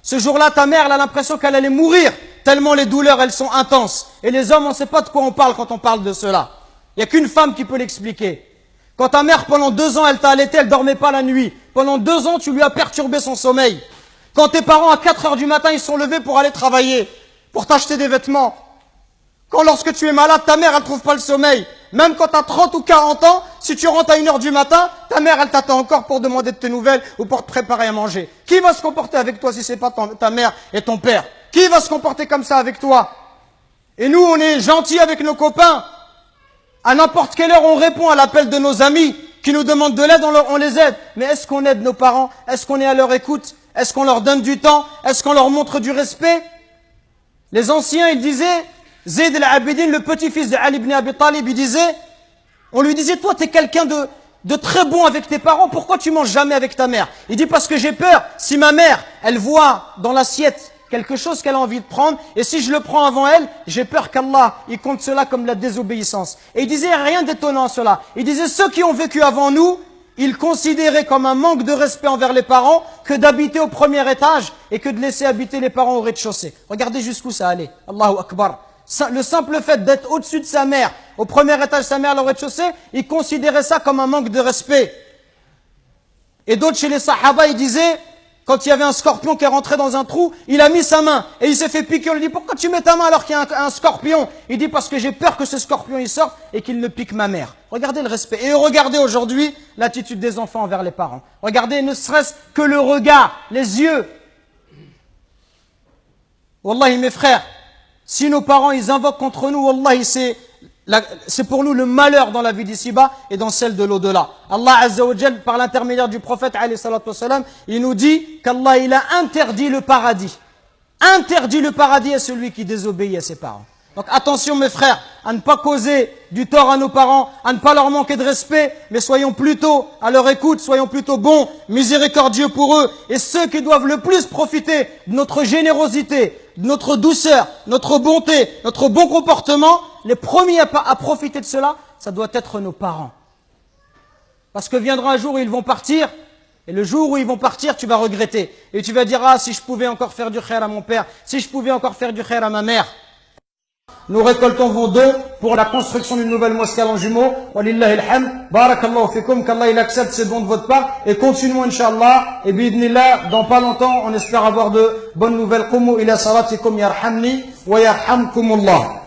Ce jour-là, ta mère, elle a l'impression qu'elle allait mourir, tellement les douleurs, elles sont intenses. Et les hommes, on ne sait pas de quoi on parle quand on parle de cela. Il n'y a qu'une femme qui peut l'expliquer. Quand ta mère, pendant 2 ans, elle t'a allaité, elle ne dormait pas la nuit. Pendant 2 ans, tu lui as perturbé son sommeil. Quand tes parents, à 4 heures du matin, ils sont levés pour aller travailler, pour t'acheter des vêtements. Quand lorsque tu es malade, ta mère, elle ne trouve pas le sommeil. Même quand tu as 30 ou 40 ans, si tu rentres à 1 heure du matin, ta mère, elle t'attend encore pour demander de tes nouvelles ou pour te préparer à manger. Qui va se comporter avec toi si ce n'est pas ta mère et ton père? Qui va se comporter comme ça avec toi? Et nous, on est gentils avec nos copains. À n'importe quelle heure, on répond à l'appel de nos amis qui nous demandent de l'aide, on les aide. Mais est-ce qu'on aide nos parents? Est-ce qu'on est à leur écoute? Est-ce qu'on leur donne du temps? Est-ce qu'on leur montre du respect? Les anciens, ils disaient, Zayd al-Abidin, le petit-fils de Ali ibn Abi Talib, il disait, on lui disait, toi, tu es quelqu'un de très bon avec tes parents, pourquoi tu manges jamais avec ta mère? Il dit, parce que j'ai peur, si ma mère, elle voit dans l'assiette quelque chose qu'elle a envie de prendre, et si je le prends avant elle, j'ai peur qu'Allah, il compte cela comme la désobéissance. Et il disait rien d'étonnant à cela. Il disait, ceux qui ont vécu avant nous, ils considéraient comme un manque de respect envers les parents que d'habiter au premier étage et que de laisser habiter les parents au rez-de-chaussée. Regardez jusqu'où ça allait. Allahu Akbar. Le simple fait d'être au-dessus de sa mère, au premier étage, sa mère au rez-de-chaussée, ils considéraient ça comme un manque de respect. Et d'autres chez les Sahaba, ils disaient, quand il y avait un scorpion qui est rentré dans un trou, il a mis sa main et il s'est fait piquer. On lui dit, pourquoi tu mets ta main alors qu'il y a un scorpion? Il dit, parce que j'ai peur que ce scorpion il sorte et qu'il ne pique ma mère. Regardez le respect. Et regardez aujourd'hui l'attitude des enfants envers les parents. Regardez ne serait-ce que le regard, les yeux. Wallahi mes frères, si nos parents ils invoquent contre nous, wallahi c'est pour nous le malheur dans la vie d'ici-bas et dans celle de l'au-delà. Allah Azza wa Jal, par l'intermédiaire du prophète, alayhi salatu wassalam, il nous dit qu'Allah il a interdit le paradis. Interdit le paradis à celui qui désobéit à ses parents. Donc attention mes frères, à ne pas causer du tort à nos parents, à ne pas leur manquer de respect, mais soyons plutôt à leur écoute, soyons plutôt bons, miséricordieux pour eux. Et ceux qui doivent le plus profiter de notre générosité, de notre douceur, notre bonté, notre bon comportement, les premiers à profiter de cela, ça doit être nos parents. Parce que viendra un jour où ils vont partir, et le jour où ils vont partir, tu vas regretter. Et tu vas dire, ah, si je pouvais encore faire du khair à mon père, si je pouvais encore faire du khair à ma mère. Nous récoltons vos dons pour la construction d'une nouvelle mosquée à Longjumeau. Walillahi alhamd. Barakallahu fikum. Qu'Allah il accepte ces dons de votre part. Et continuons, Inch'Allah. Et bi'idnillah, dans pas longtemps, on espère avoir de bonnes nouvelles. Qumu ila salatikum yarhamni wa yarhamkumullah.